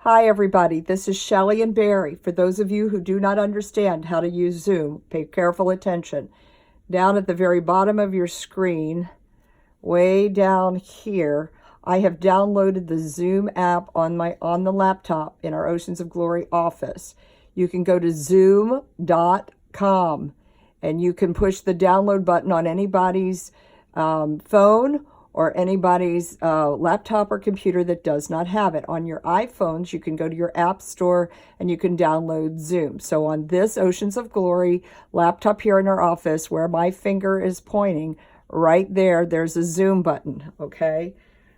Hi everybody, this is Shelley and Barry. For those of you who do not understand how to use Zoom, pay careful attention. Down at the very bottom of your screen, way down here, I have downloaded the Zoom app on the laptop in our Oceans of Glory office. You can go to zoom.com and you can push the download button on anybody's phone or anybody's laptop or computer that does not have it. On your iPhones, you can go to your app store and you can download Zoom. So on this Oceans of Glory laptop here in our office, where my finger is pointing, right there, there's a Zoom button, okay?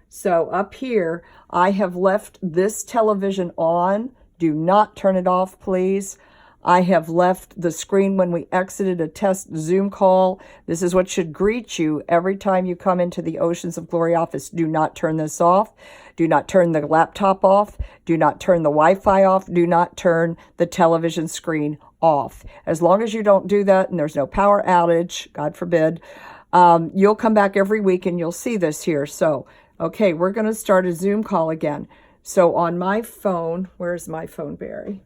So up here, I have left this television on. Do not turn it off, please. I have left the screen when we exited a test Zoom call. This is what should greet you every time you come into the Oceans of Glory office. Do not turn this off. Do not turn the laptop off. Do not turn the Wi-Fi off. Do not turn the television screen off. As long as you don't do that and there's no power outage, God forbid, you'll come back every week and you'll see this here. So, okay, we're going to start a Zoom call again. So on my phone, where's my phone, Barry?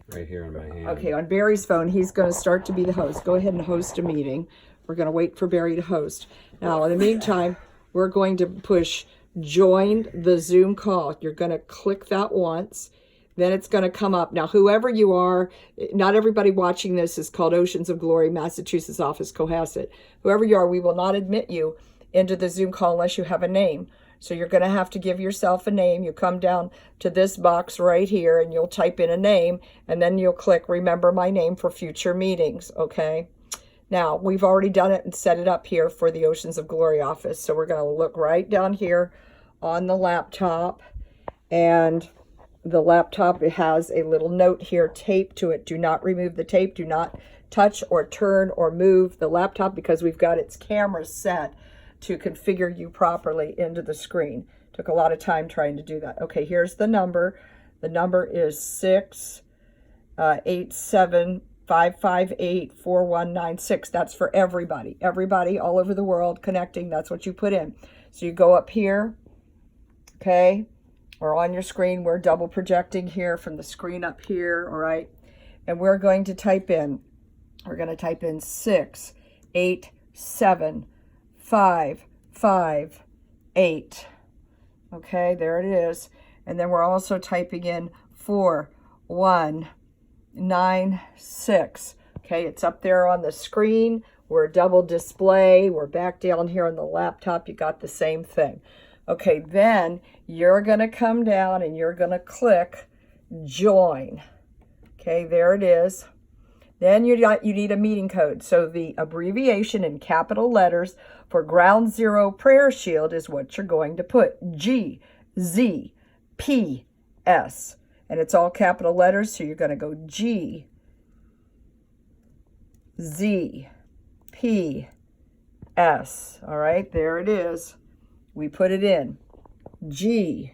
Right here in my hand. Okay, on Barry's phone, he's going to start to be the host. Go ahead and host a meeting. We're going to wait for Barry to host. Now, in the meantime, we're going to push join the Zoom call. You're going to click that once. Then it's going to come up. Now, whoever you are, not everybody watching this is called Oceans of Glory, Massachusetts office, Cohasset. Whoever you are, we will not admit you into the Zoom call unless you have a name. So you're going to have to give yourself a name. You come down to this box right here and you'll type in a name and then you'll click remember my name for future meetings, okay? Now, we've already done it and set it up here for the Oceans of Glory office. So we're going to look right down here on the laptop, and the laptop has a little note here taped to it. Do not remove the tape. Do not touch or turn or move the laptop because we've got its camera set to configure you properly into the screen. Took a lot of time trying to do that. Okay, here's the number. The number is 687-558-4196. That's for everybody. Everybody all over the world connecting. That's what you put in. So you go up here, okay, or on your screen. We're double projecting here from the screen up here, all right? And we're going to type in 687-558. Okay, there it is. And then we're also typing in 4196. Okay, it's up there on the screen. We're double display. We're back down here on the laptop. You got the same thing. Okay, then you're going to come down and you're going to click join. Okay, there it is. Then you need a meeting code. So the abbreviation in capital letters for Ground Zero Prayer Shield is what you're going to put. GZPS. And it's all capital letters, so you're going to go GZPS. All right, there it is. We put it in. GZPS,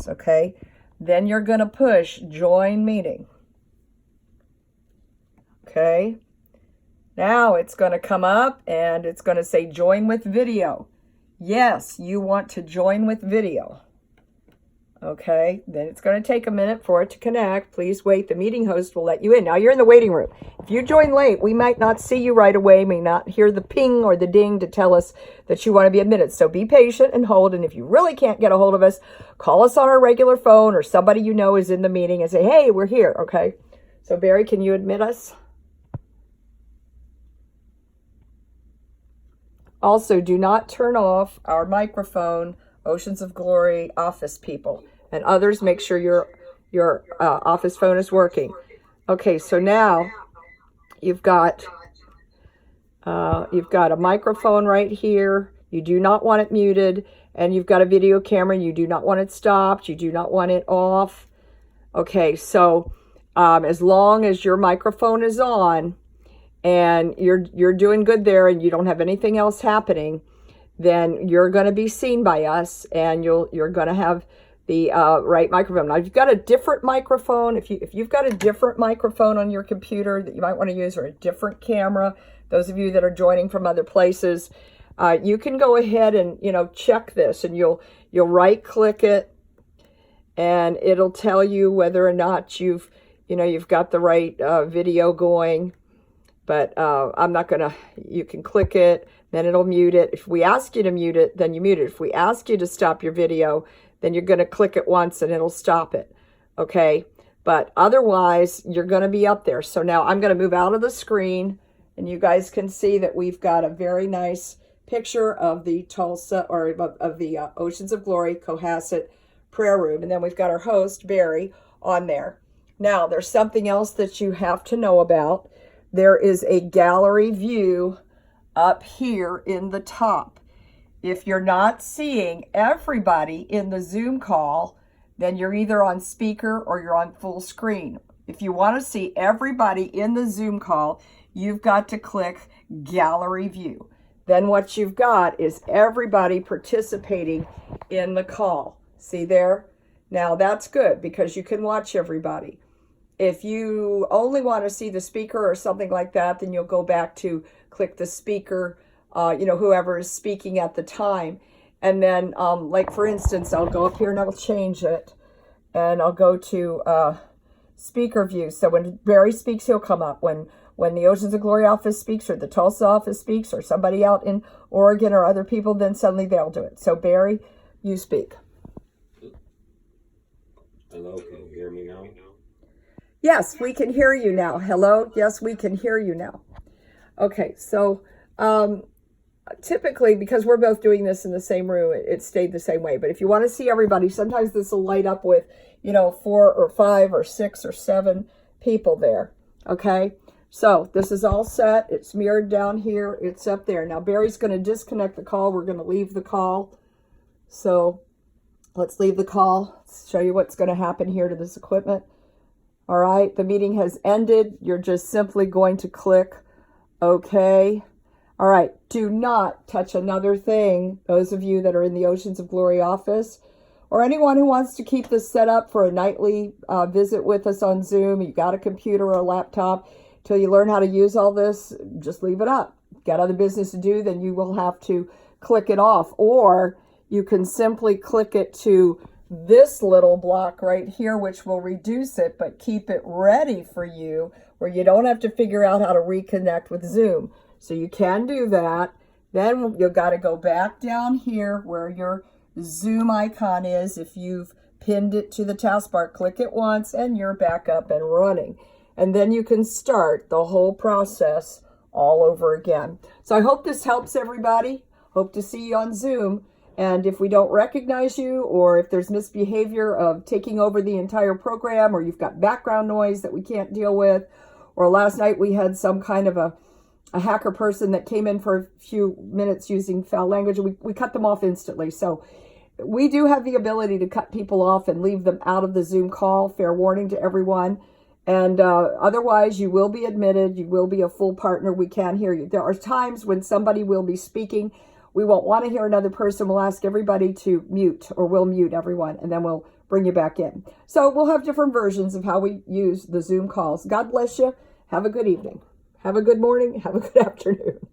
okay? Then you're going to push join meeting. Okay. Now it's going to come up and it's going to say join with video. Yes, you want to join with video. Okay. Then it's going to take a minute for it to connect. Please wait. The meeting host will let you in. Now you're in the waiting room. If you join late, we might not see you right away, may not hear the ping or the ding to tell us that you want to be admitted. So be patient and hold. And if you really can't get a hold of us, call us on our regular phone or somebody you know is in the meeting and say, hey, we're here. Okay. So Barry, can you admit us? Also, do not turn off our microphone, Oceans of Glory office people. And others, make sure your office phone is working. Okay, so now you've got a microphone right here. You do not want it muted, and you've got a video camera. You do not want it stopped. You do not want it off. Okay, so as long as your microphone is on and you're doing good there, and you don't have anything else happening, then you're going to be seen by us, and you're going to have the right microphone. Now, if you've got a different microphone, if you've got a different microphone on your computer that you might want to use, or a different camera, those of you that are joining from other places, You can go ahead and, check this, and you'll right click it, and it'll tell you whether or not you've got the right video going. But I'm not gonna, you can click it, then it'll mute it. If we ask you to mute it, then you mute it. If we ask you to stop your video, then you're gonna click it once and it'll stop it, okay? But otherwise, you're gonna be up there. So now I'm gonna move out of the screen, and you guys can see that we've got a very nice picture of the Tulsa, or of the Oceans of Glory Cohasset prayer room. And then we've got our host, Barry, on there. Now, there's something else that you have to know about. There is a gallery view up here in the top. If you're not seeing everybody in the Zoom call, then you're either on speaker or you're on full screen. If you want to see everybody in the Zoom call, you've got to click gallery view. Then what you've got is everybody participating in the call. See there? Now that's good because you can watch everybody. If you only want to see the speaker or something like that, then you'll go back to click the speaker, whoever is speaking at the time. And then, like for instance, I'll go up here and I'll change it. And I'll go to speaker view. So when Barry speaks, he'll come up. When the Oceans of Glory office speaks, or the Tulsa office speaks, or somebody out in Oregon or other people, then suddenly they'll do it. So Barry, you speak. Hello, can you hear me now? Yes, we can hear you now. Hello? Yes, we can hear you now. Okay, so typically, because we're both doing this in the same room, it stayed the same way. But if you want to see everybody, sometimes this will light up with, 4 or 5 or 6 or 7 people there. Okay, so this is all set. It's mirrored down here. It's up there. Now, Barry's going to disconnect the call. We're going to leave the call. So let's leave the call. Let's show you what's going to happen here to this equipment. All right, the meeting has ended. You're just simply going to click OK. All right, do not touch another thing, those of you that are in the Oceans of Glory office, or anyone who wants to keep this set up for a nightly visit with us on Zoom. You got a computer or a laptop. Till you learn how to use all this, just leave it up. Got other business to do, then you will have to click it off. Or you can simply click it to this little block right here, which will reduce it, but keep it ready for you, where you don't have to figure out how to reconnect with Zoom. So you can do that. Then you've got to go back down here where your Zoom icon is. If you've pinned it to the taskbar, click it once and you're back up and running. And then you can start the whole process all over again. So I hope this helps everybody. Hope to see you on Zoom. And if we don't recognize you, or if there's misbehavior of taking over the entire program, or you've got background noise that we can't deal with, or last night we had some kind of a hacker person that came in for a few minutes using foul language, we cut them off instantly. So we do have the ability to cut people off and leave them out of the Zoom call. Fair warning to everyone. And otherwise, you will be admitted. You will be a full partner. We can hear you. There are times when somebody will be speaking. We won't want to hear another person. We'll ask everybody to mute, or we'll mute everyone, and then we'll bring you back in. So we'll have different versions of how we use the Zoom calls. God bless you. Have a good evening. Have a good morning. Have a good afternoon.